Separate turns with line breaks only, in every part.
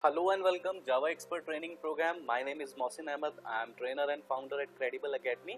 Hello and welcome Java Expert Training Program. My name is Mohsin Ahmed. I am trainer and founder at Credible Academy.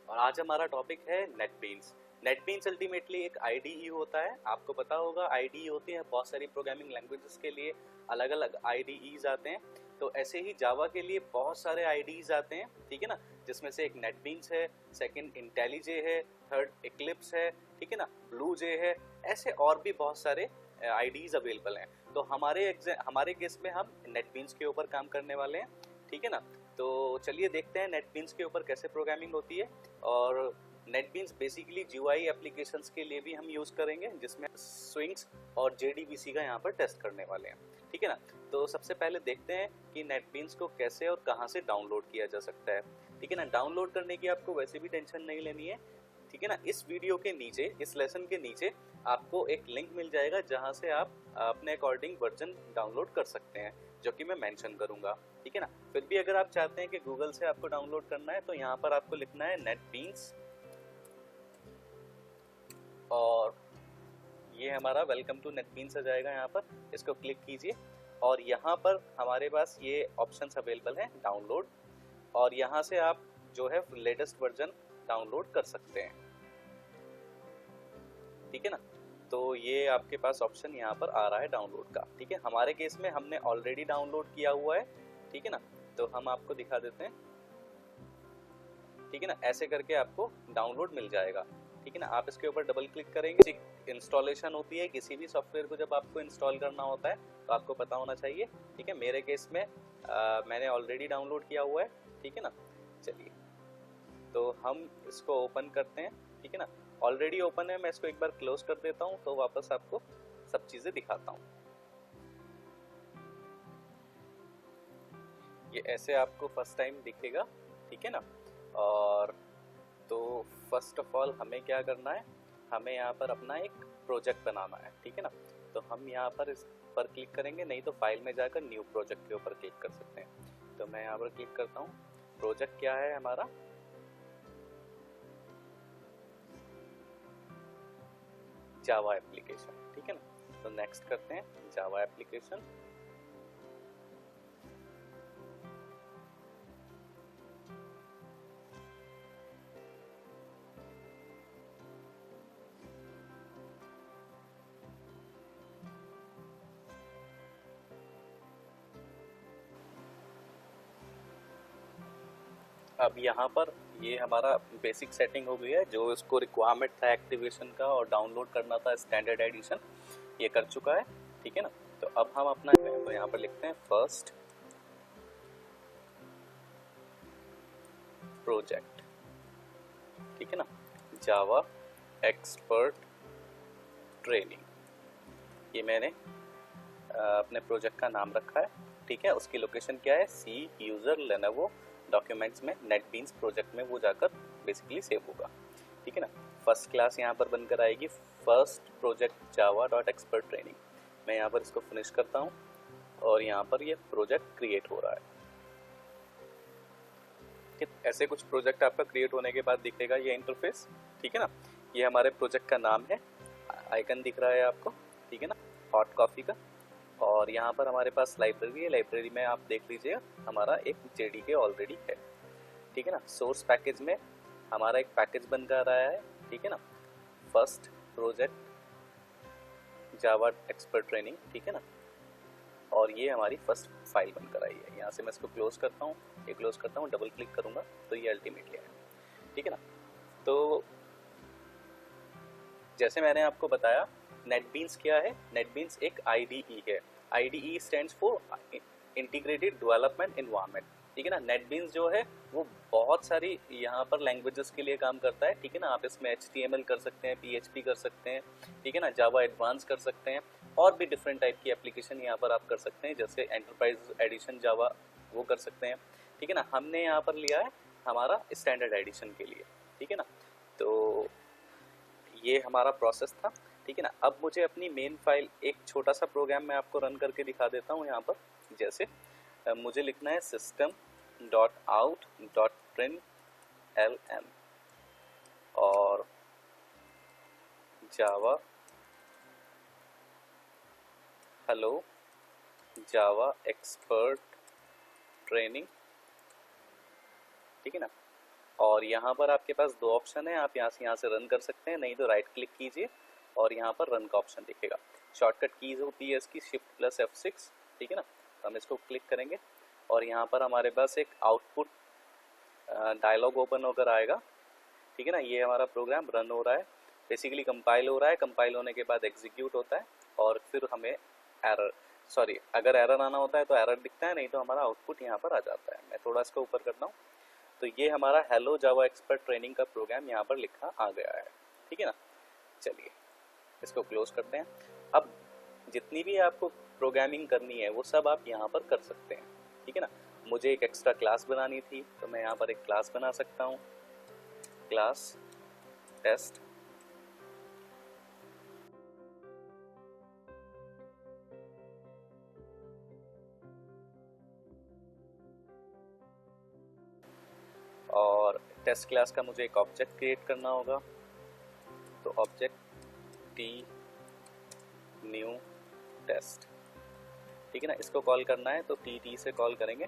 और आज हमारा topic है NetBeans. NetBeans ultimately एक IDE होता है. आपको पता होगा IDE होती है बहुत सारी प्रोग्रामिंग लैंग्वेजेस के लिए अलग अलग IDEs आते हैं. तो ऐसे ही जावा के लिए बहुत सारे IDEs आते हैं, ठीक है ना, जिसमें से एक NetBeans है, सेकंड IntelliJ है, थर्ड Eclipse है, ठीक है ना, BlueJ है, ऐसे और भी बहुत सारे IDEs अवेलेबल हैं. तो हमारे केस में हम NetBeans के ऊपर काम करने वाले हैं, ठीक है ना. तो चलिए देखते हैं NetBeans के ऊपर कैसे प्रोग्रामिंग होती है. और NetBeans बेसिकली GUI एप्लीकेशंस के लिए भी हम यूज़ करेंगे, जिसमें स्विंग्स और JDBC का यहाँ पर टेस्ट करने वाले हैं, ठीक है ना. तो सबसे पहले देखते हैं कि NetBeans को कैसे और कहाँ से डाउनलोड किया जा सकता है, ठीक है ना. डाउनलोड करने की आपको वैसे भी टेंशन नहीं लेनी है, ठीक है ना. इस वीडियो के नीचे, इस लेसन के नीचे आपको एक लिंक मिल जाएगा जहां से आप अपने अकॉर्डिंग वर्जन डाउनलोड कर सकते हैं, जो कि मैं मेंशन करूंगा, ठीक है ना. फिर भी अगर आप चाहते हैं कि गूगल से आपको डाउनलोड करना है तो यहाँ पर आपको लिखना है NetBeans और ये हमारा वेलकम टू NetBeans आ जाएगा. यहाँ पर इसको क्लिक कीजिए और यहाँ पर हमारे पास ये ऑप्शंस अवेलेबल हैं डाउनलोड, और यहाँ से आप जो है लेटेस्ट वर्जन डाउनलोड कर सकते हैं, ठीक है ना. तो ये आपके पास ऑप्शन यहाँ पर आ रहा है डाउनलोड का, ठीक है. हमारे केस में हमने ऑलरेडी डाउनलोड किया हुआ है, ठीक है ना. तो हम आपको दिखा देते हैं, ठीक है ना. ऐसे करके आपको डाउनलोड मिल जाएगा, ठीक है ना. आप इसके ऊपर डबल क्लिक करेंगे. इंस्टॉलेशन होती है किसी भी सॉफ्टवेयर को, जब आपको इंस्टॉल करना होता है तो आपको पता होना चाहिए, ठीक है. मेरे केस में मैंने ऑलरेडी डाउनलोड किया हुआ है, ठीक है ना. चलिए तो हम इसको ओपन करते हैं, ठीक है ना. ऑलरेडी ओपन है, मैं इसको एक बार क्लोज कर देता हूं तो वापस आपको सब चीजें दिखाता हूं. ये ऐसे आपको फर्स्ट टाइम दिखेगा, ठीक है ना. और तो फर्स्ट ऑफ ऑल हमें क्या करना है, हमें यहाँ पर अपना एक प्रोजेक्ट बनाना है, ठीक है ना. तो हम यहाँ पर इस पर क्लिक करेंगे, नहीं तो फाइल में जाकर न्यू प्रोजेक्ट के ऊपर क्लिक कर सकते हैं. तो मैं यहाँ पर क्लिक करता हूँ. प्रोजेक्ट क्या है हमारा, जावा एप्लीकेशन, ठीक है ना. तो नेक्स्ट करते हैं जावा एप्लीकेशन. अब यहाँ पर ये हमारा बेसिक सेटिंग हो गई है. जो इसको रिक्वायरमेंट था एक्टिवेशन का और डाउनलोड करना था स्टैंडर्ड एडिशन, ये कर चुका है, ठीक है ना. तो अब हम अपना तो यहाँ पर लिखते हैं फर्स्ट प्रोजेक्ट, ठीक है ना, जावा एक्सपर्ट ट्रेनिंग. ये मैंने अपने प्रोजेक्ट का नाम रखा है, ठीक है. उसकी लोकेशन क्या है, सी यूजर लेनोवो डॉक्यूमेंट्स में NetBeans प्रोजेक्ट में वो जाकर बेसिकली सेव होगा, ठीक है ना. फर्स्ट क्लास यहाँ पर बनकर आएगी, first project Java dot expert training. मैं यहाँ पर इसको फिनिश करता हूँ और यहाँ पर ये प्रोजेक्ट क्रिएट हो रहा है. ऐसे कुछ प्रोजेक्ट आपका क्रिएट होने के बाद दिखेगा ये इंटरफेस, ठीक है ना. ये हमारे प्रोजेक्ट का नाम है, आइकन दिख रहा है आपको, ठीक है ना, हॉट कॉफी का. और यहाँ पर हमारे पास लाइब्रेरी है, लाइब्रेरी में आप देख लीजिए हमारा एक JDK ऑलरेडी है, ठीक है ना. सोर्स पैकेज में हमारा एक पैकेज बनकर आया है, ठीक है ना, फर्स्ट प्रोजेक्ट जावा एक्सपर्ट ट्रेनिंग, ठीक है ना. और ये हमारी फर्स्ट फाइल बनकर आई है. यहाँ से मैं इसको क्लोज करता हूँ, ये क्लोज करता हूँ, डबल क्लिक करूँगा तो ये अल्टीमेटली है, ठीक है ना. तो जैसे मैंने आपको बताया NetBeans क्या है, NetBeans एक IDE है. IDE stands for integrated development environment, ठीक है ना. NetBeans जो है वो बहुत सारी यहाँ पर लैंग्वेजेस के लिए काम करता है, ठीक है ना. आप इसमें HTML कर सकते हैं, PHP कर सकते हैं, ठीक है ना, जावा एडवांस कर सकते हैं, और भी डिफरेंट टाइप की एप्लीकेशन यहाँ पर आप कर सकते हैं, जैसे एंटरप्राइज एडिशन जावा वो कर सकते हैं, ठीक है ना. हमने यहाँ पर लिया है हमारा स्टैंडर्ड एडिशन के लिए, ठीक है ना. तो ये हमारा प्रोसेस था, ठीक है ना. अब मुझे अपनी मेन फाइल, एक छोटा सा प्रोग्राम मैं आपको रन करके दिखा देता हूँ. यहाँ पर जैसे मुझे लिखना है system.out.println और जावा हेलो जावा एक्सपर्ट ट्रेनिंग, ठीक है ना। और यहाँ पर आपके पास दो ऑप्शन है, आप यहाँ से रन कर सकते हैं, नहीं तो राइट क्लिक कीजिए और यहाँ पर रन का ऑप्शन दिखेगा। शॉर्टकट कीज होती है इसकी शिफ्ट प्लस F6, ठीक है ना। तो हम इसको क्लिक करेंगे और यहाँ पर हमारे पास एक आउटपुट डायलॉग ओपन होकर आएगा, ठीक है ना। ये हमारा प्रोग्राम रन हो रहा है, बेसिकली कंपाइल हो रहा है, कंपाइल होने के बाद एग्जीक्यूट होता है और फिर हमें अगर एरर आना होता है तो एरर दिखता है, नहीं तो हमारा आउटपुट यहाँ पर आ जाता है। मैं थोड़ा इसको ऊपर करता हूँ, तो ये हमारा हेलो जावा एक्सपर्ट ट्रेनिंग का प्रोग्राम यहाँ पर लिखा आ गया है, ठीक है ना। चलिए इसको क्लोज करते हैं। अब जितनी भी आपको प्रोग्रामिंग करनी है वो सब आप यहाँ पर कर सकते हैं, ठीक है ना। मुझे एक एक्स्ट्रा क्लास बनानी थी तो मैं यहाँ पर एक क्लास बना सकता हूँ, क्लास टेस्ट, और टेस्ट क्लास का मुझे एक ऑब्जेक्ट क्रिएट करना होगा, तो ऑब्जेक्ट टी न्यू टेस्ट, ठीक है ना। इसको कॉल करना है तो टी से कॉल करेंगे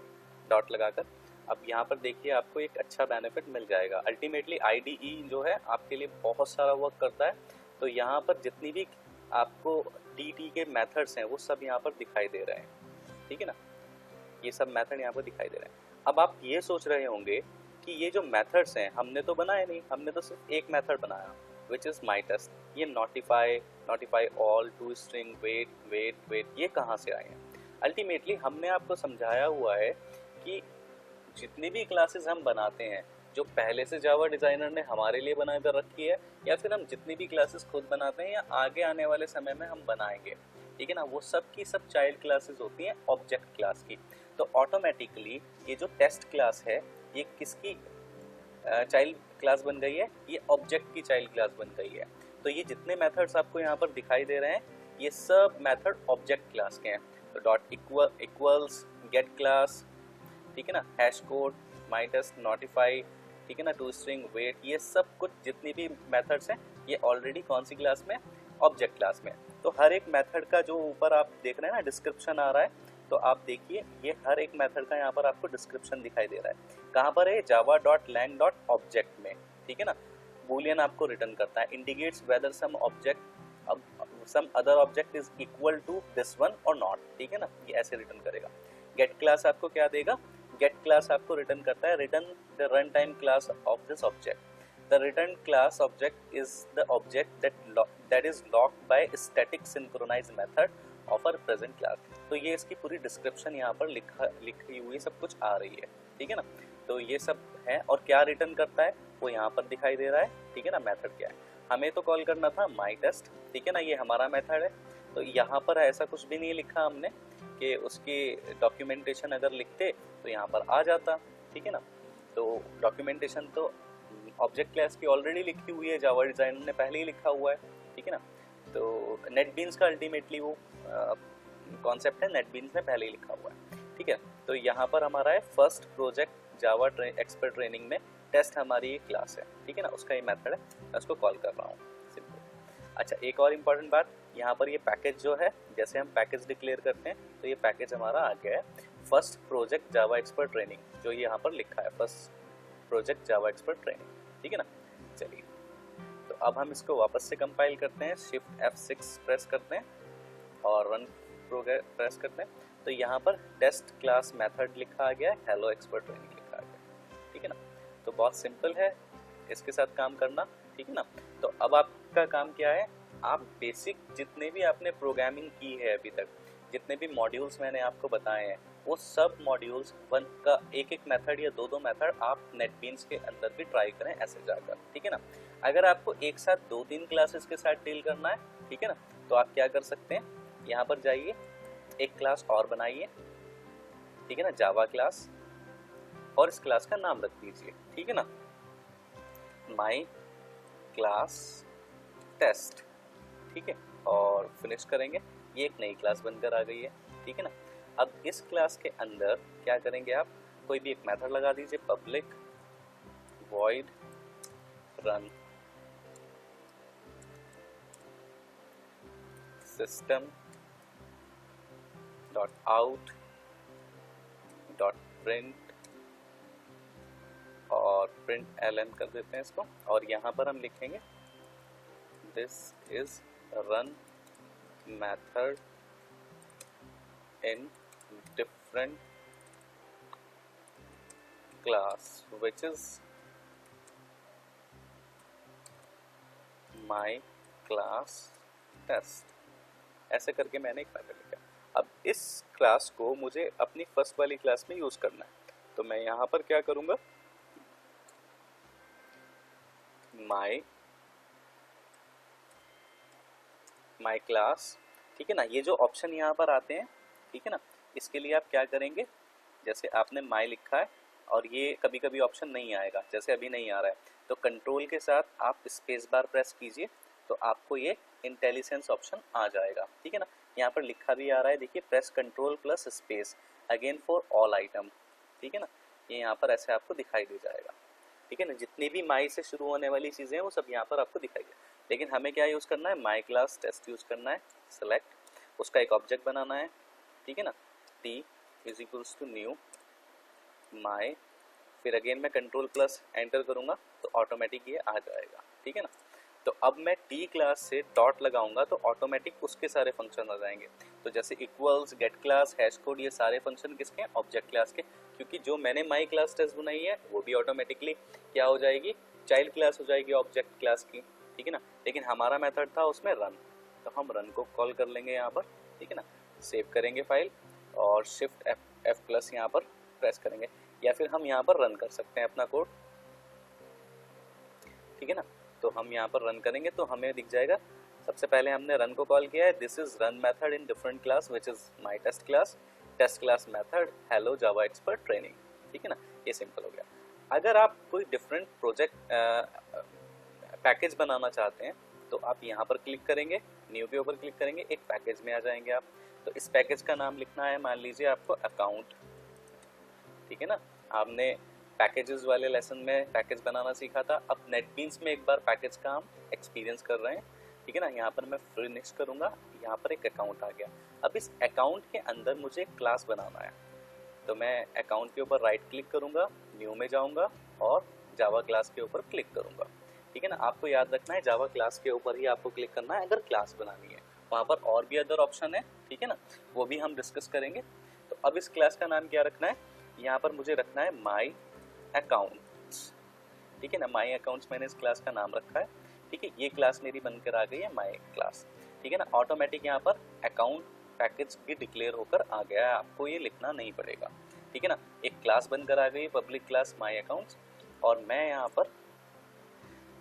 डॉट लगाकर। अब यहाँ पर देखिए आपको एक अच्छा बेनिफिट मिल जाएगा। अल्टीमेटली IDE जो है आपके लिए बहुत सारा वर्क करता है, तो यहाँ पर जितनी भी आपको टी के मेथड्स हैं वो सब यहाँ पर दिखाई दे रहे हैं, ठीक है ना। ये सब मेथड यहाँ पर दिखाई दे रहे हैं। अब आप ये सोच रहे होंगे कि ये जो मेथड्स हैं हमने तो बनाए नहीं, हमने तो सिर्फ एक मेथड बनाया विच इज़ माई टेस्ट। ये notify all, to string, wait ये कहाँ से आए हैं? अल्टीमेटली हमने आपको समझाया हुआ है कि जितनी भी क्लासेस हम बनाते हैं जो पहले से जावा डिज़ाइनर ने हमारे लिए बना कर रखी है, या फिर हम जितनी भी क्लासेस खुद बनाते हैं या आगे आने वाले समय में हम बनाएंगे, ठीक है ना, वो सब की सब चाइल्ड क्लासेस होती हैं ऑब्जेक्ट क्लास की। तो ऑटोमेटिकली ये जो टेस्ट क्लास है ये किसकी चाइल्ड क्लास बन गई है? ये ऑब्जेक्ट की चाइल्ड क्लास बन गई है। तो ये जितने मेथड्स आपको यहाँ पर दिखाई दे रहे हैं ये सब मेथड ऑब्जेक्ट क्लास के हैं। तो डॉट इक्वल्स गेट क्लास, ठीक है ना, हैश कोड, माई टेस्ट, नोटिफाई, ठीक है ना, टू स्ट्रिंग, वेट, ये सब कुछ जितनी भी मेथड्स हैं ये ऑलरेडी कौन सी क्लास में? ऑब्जेक्ट क्लास में। तो हर एक मेथड का जो ऊपर आप देख रहे हैं ना डिस्क्रिप्शन आ रहा है, तो आप देखिए ये हर एक मेथड का यहाँ पर आपको डिस्क्रिप्शन दिखाई दे रहा है। कहाँ पर है? Java dot lang dot object में, ठीक है ना। बूलियन आपको रिटर्न करता है, indicates whether some other object is equal to this one और नॉट, ठीक है ना, ये ऐसे रिटर्न करेगा। गेट क्लास आपको क्या देगा? गेट क्लास आपको रिटर्न करता है return the run time class of this object. The return class object is the object that is locked by static synchronize method of our present class. तो ये इसकी पूरी डिस्क्रिप्शन यहाँ पर लिखी हुई सब कुछ आ रही है, ठीक है ना। तो ये सब है और क्या रिटर्न करता है वो यहाँ पर दिखाई दे रहा है, ठीक है ना। मेथड क्या है? हमें तो कॉल करना था माई टेस्ट, ठीक है ना, ये हमारा मेथड है। तो यहाँ पर ऐसा कुछ भी नहीं लिखा हमने कि उसकी डॉक्यूमेंटेशन अगर लिखते तो यहाँ पर आ जाता, ठीक है ना। तो डॉक्यूमेंटेशन तो ऑब्जेक्ट क्लास की ऑलरेडी लिखी हुई है, जावा डिजाइनर ने पहले ही लिखा हुआ है, ठीक है ना। तो नेटबीन्स का अल्टीमेटली वो कॉन्सेप्ट है, नेटबीन्स ने पहले ही लिखा हुआ है, ठीक है। तो यहाँ पर हमारा है फर्स्ट प्रोजेक्ट जावा एक्सपर्ट ट्रेनिंग में टेस्ट हमारी ये क्लास है, ठीक है ना, उसका ये मेथड है, मैं उसको कॉल कर रहा हूँ सिंपल। अच्छा एक और इम्पॉर्टेंट बात, यहाँ पर ये पैकेज जो है, जैसे हम पैकेज डिक्लेयर करते हैं तो ये पैकेज हमारा आ गया है फर्स्ट प्रोजेक्ट जावा एक्सपर्ट ट्रेनिंग, जो यहाँ पर लिखा है फर्स्ट प्रोजेक्ट जावा एक्सपर्ट ट्रेनिंग, ठीक है ना। चलिए तो अब हम इसको वापस से कंपाइल करते हैं, शिफ्ट F6 प्रेस करते हैं और रन प्रोग्राम प्रेस करते हैं। तो यहाँ पर टेस्ट क्लास मेथड लिखा आ गया है, हेलो एक्सपर्ट ट्रेनिंग लिखा आ गया, ठीक है ना। तो बहुत सिंपल है इसके साथ काम करना, ठीक है ना। तो अब आपका काम क्या है? आप बेसिक जितने भी आपने प्रोग्रामिंग की है अभी तक, जितने भी मॉड्यूल्स मैंने आपको बताए हैं, वो सब मॉड्यूल्स वन का एक एक मेथड या दो मेथड आप नेटबीन्स के अंदर भी ट्राई करें ऐसे जाकर, ठीक है ना। अगर आपको एक साथ 2-3 क्लासेस के साथ डील करना है, ठीक है ना, तो आप क्या कर सकते हैं, यहाँ पर जाइए, एक क्लास और बनाइए, ठीक है ना, जावा क्लास, और इस क्लास का नाम रख दीजिए, ठीक है ना, माई क्लास टेस्ट, ठीक है, और फिनिश करेंगे। ये एक नई क्लास बनकर आ गई है, ठीक है ना। अब इस क्लास के अंदर क्या करेंगे आप? कोई भी एक मेथड लगा दीजिए, public void run system dot out dot print और प्रिंट एलन कर देते हैं इसको, और यहाँ पर हम लिखेंगे this is run method in different class which is my class test. ऐसे करके मैंने एक मेथड लिखा। अब इस क्लास को मुझे अपनी फर्स्ट वाली क्लास में यूज करना है, तो मैं यहाँ पर क्या करूँगा, माई क्लास, ठीक है ना। ये जो ऑप्शन यहाँ पर आते हैं, ठीक है ना, इसके लिए आप क्या करेंगे, जैसे आपने माई लिखा है और ये कभी कभी ऑप्शन नहीं आएगा, जैसे अभी नहीं आ रहा है, तो कंट्रोल के साथ आप स्पेस बार प्रेस कीजिए तो आपको ये इंटेलिजेंस ऑप्शन आ जाएगा, ठीक है ना। यहाँ पर लिखा भी आ रहा है, देखिए press control plus space again for all item, ठीक है ना, ये यहाँ पर ऐसे आपको दिखाई दे जाएगा, ठीक है ना। जितनी भी माई से शुरू होने वाली चीज़ें हैं वो सब यहाँ पर आपको दिखाई दे, लेकिन हमें क्या यूज़ करना है, माई क्लास टेस्ट यूज़ करना है। सेलेक्ट, उसका एक ऑब्जेक्ट बनाना है, ठीक है ना, T is equals to new my, फिर अगेन मैं कंट्रोल प्लस एंटर करूँगा तो ऑटोमेटिक ये आ जाएगा, ठीक है ना। तो अब मैं टी क्लास से डॉट लगाऊंगा तो ऑटोमेटिक उसके सारे फंक्शन आ जाएंगे। तो जैसे equals, get class, hash code, ये सारे फंक्शन किसके हैं, ऑब्जेक्ट क्लास के, क्योंकि जो मैंने माई क्लास टेस्ट बनाई है वो भी ऑटोमेटिकली क्या हो जाएगी, चाइल्ड क्लास हो जाएगी ऑब्जेक्ट क्लास की, ठीक है ना। लेकिन हमारा मेथड था उसमें रन, तो हम रन को कॉल कर लेंगे यहाँ पर, ठीक है ना। सेव करेंगे फाइल और शिफ्ट F प्लस यहाँ पर प्रेस करेंगे, या फिर हम यहाँ पर रन कर सकते हैं अपना कोड, ठीक है ना। तो हम यहाँ पर रन करेंगे तो हमें दिख जाएगा, सबसे पहले हमने रन को कॉल किया है, this is run method in different class which is my test class method hello Java expert training, ठीक है ना। ये सिंपल हो गया। अगर आप कोई डिफरेंट प्रोजेक्ट पैकेज बनाना चाहते हैं तो आप यहाँ पर क्लिक करेंगे, न्यू के ऊपर क्लिक करेंगे, एक पैकेज में आ जाएंगे आप। तो इस पैकेज का नाम लिखना है, मान लीजिए आपको अकाउंट, ठीक है ना। आपने पैकेजेस वाले लेसन में पैकेज बनाना सीखा था, अब नेटबीन्स में एक बार पैकेज का हम एक्सपीरियंस कर रहे हैं, ठीक है ना। यहाँ पर मैं फिनिश करूँगा, यहाँ पर एक अकाउंट आ गया। अब इस अकाउंट के अंदर मुझे एक क्लास बनाना है, तो मैं अकाउंट के ऊपर राइट क्लिक करूँगा, न्यू में जाऊँगा और जावा क्लास के ऊपर क्लिक करूँगा, ठीक है ना। आपको याद रखना है जावा क्लास के ऊपर ही आपको क्लिक करना है अगर क्लास बनानी है, वहाँ पर और भी अदर ऑप्शन है, ठीक है ना, वो भी हम डिस्कस करेंगे। तो अब इस क्लास का नाम क्या रखना है, यहाँ पर मुझे रखना है माई अकाउंट्स, ठीक है ना। माई अकाउंट्स मैंने इस क्लास का नाम रखा है, ठीक है। ये क्लास मेरी बनकर आ गई है माई क्लास, ठीक है ना। ऑटोमेटिक यहाँ पर अकाउंट पैकेज भी डिक्लेयर होकर आ गया है, आपको ये लिखना नहीं पड़ेगा, ठीक है ना। एक क्लास बनकर आ गई पब्लिक क्लास माई अकाउंट्स, और मैं यहाँ पर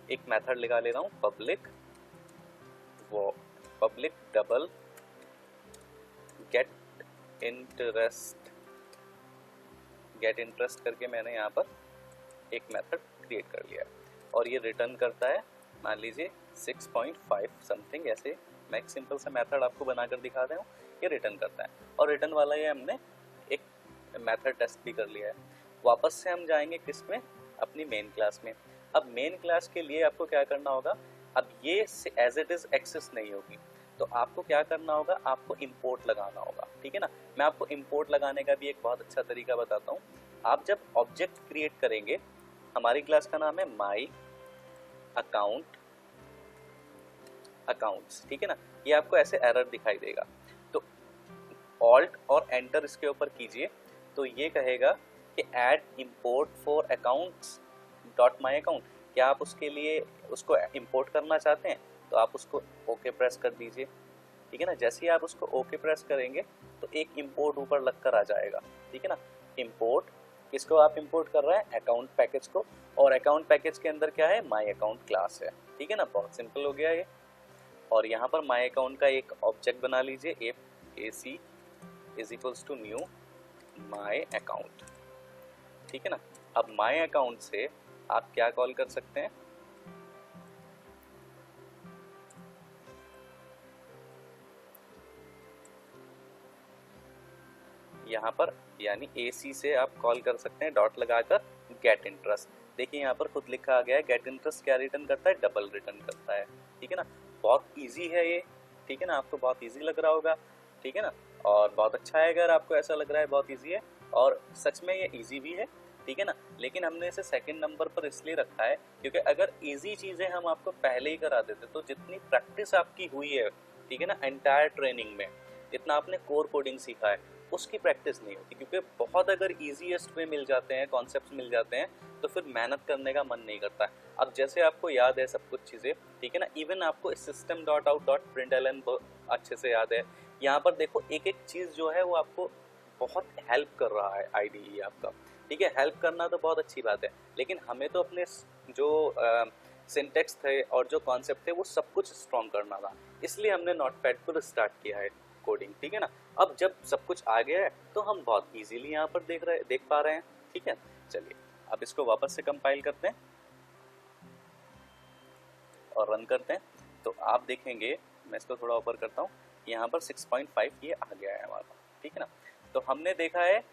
एक मेथड लगा ले रहा हूँ पब्लिक डबल गेट इंटरेस्ट करके मैंने यहाँ पर एक मेथड क्रिएट कर लिया है, और ये रिटर्न करता है मान लीजिए 6.5 समथिंग, ऐसे मैं एक सिंपल सा मेथड आपको बनाकर दिखा रहा हूँ, ये रिटर्न करता है। और रिटर्न वाला ये हमने एक मेथड टेस्ट भी कर लिया है। वापस से हम जाएंगे किसमें, अपनी मेन क्लास में। अब मेन क्लास के लिए आपको क्या करना होगा, अब ये एज इट इज एक्सेस नहीं होगी, तो आपको क्या करना होगा, आपको इंपोर्ट लगाना होगा, ठीक है ना। मैं आपको इंपोर्ट लगाने का भी एक बहुत अच्छा तरीका बताता हूँ। आप जब ऑब्जेक्ट क्रिएट करेंगे, हमारी क्लास का नाम है माई अकाउंट्स, ठीक है ना। ये आपको ऐसे एरर दिखाई देगा, तो ऑल्ट और एंटर इसके ऊपर कीजिए, तो ये कहेगा कि add import for accounts dot my account. क्या आप उसके लिए उसको इंपोर्ट करना चाहते हैं, तो आप उसको ओके प्रेस कर दीजिए, ठीक है ना। जैसे ही आप उसको ओके प्रेस करेंगे तो एक इंपोर्ट ऊपर लगकर आ जाएगा, ठीक है ना। इंपोर्ट किसको आप इंपोर्ट कर रहे हैं, अकाउंट पैकेज को, और अकाउंट पैकेज के अंदर क्या है, माई अकाउंट क्लास है, ठीक है ना। बहुत सिंपल हो गया ये। और यहाँ पर माई अकाउंट का एक ऑब्जेक्ट बना लीजिए, AC is equals to new my account, ठीक है ना। अब माई अकाउंट से आप क्या कॉल कर सकते हैं, यहाँ पर यानी AC से आप कॉल कर सकते हैं डॉट लगाकर गेट इंटरेस्ट। देखिए यहाँ पर खुद लिखा आ गया है, गेट इंटरेस्ट क्या रिटर्न करता है, डबल रिटर्न करता है, ठीक है ना। बहुत इजी है ये, ठीक है ना, आपको बहुत इजी लग रहा होगा, ठीक है ना। और बहुत अच्छा है अगर आपको ऐसा लग रहा है बहुत ईजी है, और सच में ये ईजी भी है, ठीक है ना। लेकिन हमने इसे सेकंड नंबर पर इसलिए रखा है क्योंकि अगर इजी चीज़ें हम आपको पहले ही करा देते तो जितनी प्रैक्टिस आपकी हुई है, ठीक है ना, एंटायर ट्रेनिंग में जितना आपने कोर कोडिंग सीखा है उसकी प्रैक्टिस नहीं होती, क्योंकि बहुत अगर ईजीएस्ट वे मिल जाते हैं, कॉन्सेप्ट्स मिल जाते हैं, तो फिर मेहनत करने का मन नहीं करता है। अब जैसे आपको याद है सब कुछ चीज़ें, ठीक है ना, इवन आपको system dot out dot println अच्छे से याद है। यहाँ पर देखो एक एक चीज़ जो है वो आपको बहुत हेल्प कर रहा है आईडीई आपका, ठीक है। हेल्प करना तो बहुत अच्छी बात है, लेकिन हमें तो अपने जो सिंटेक्स थे और जो कॉन्सेप्ट थे वो सब कुछ स्ट्रॉन्ग करना था, इसलिए हमने नोटपैड पर स्टार्ट किया है कोडिंग, ठीक है ना। अब जब सब कुछ आ गया है तो हम बहुत इजीली यहाँ पर देख पा रहे हैं, ठीक है। चलिए अब इसको वापस से कंपाइल करते हैं और रन करते हैं, तो आप देखेंगे, मैं इसको थोड़ा ऊपर करता हूँ, यहाँ पर 6.5 ये आ गया है हमारा, ठीक है ना। तो हमने देखा है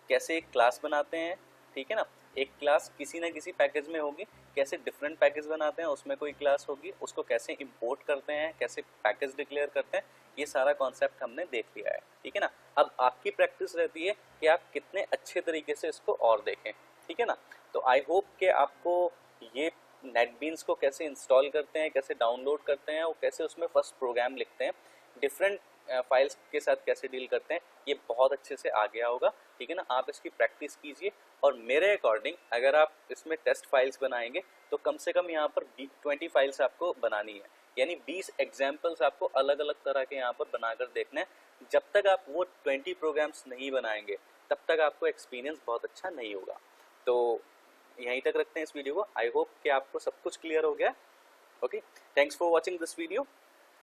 कैसे एक क्लास बनाते हैं, ठीक है ना। एक क्लास किसी ना किसी पैकेज में होगी, कैसे डिफरेंट पैकेज बनाते हैं उसमें कोई क्लास होगी, उसको कैसे इंपोर्ट करते हैं, कैसे पैकेज डिक्लेयर करते हैं, ये सारा कॉन्सेप्ट हमने देख लिया है, ठीक है ना। अब आपकी प्रैक्टिस रहती है कि आप कितने अच्छे तरीके से इसको और देखें, ठीक है ना। तो आई होप कि आपको ये नेटबीन्स को कैसे इंस्टॉल करते हैं, कैसे डाउनलोड करते हैं और कैसे उसमें फर्स्ट प्रोग्राम लिखते हैं, डिफरेंट फाइल्स के साथ कैसे डील करते हैं, ये बहुत अच्छे से आ गया होगा, ठीक है ना। आप इसकी प्रैक्टिस कीजिए, और मेरे अकॉर्डिंग अगर आप इसमें टेस्ट फाइल्स बनाएंगे तो कम से कम यहाँ पर 20 फाइल्स आपको बनानी है, यानी 20 एग्जाम्पल्स आपको अलग अलग तरह के यहाँ पर बनाकर देखना है। जब तक आप वो 20 प्रोग्राम्स नहीं बनाएंगे तब तक आपको एक्सपीरियंस बहुत अच्छा नहीं होगा। तो यहीं तक रखते हैं इस वीडियो को। आई होप कि आपको सब कुछ क्लियर हो गया। Okay, thanks for watching this video.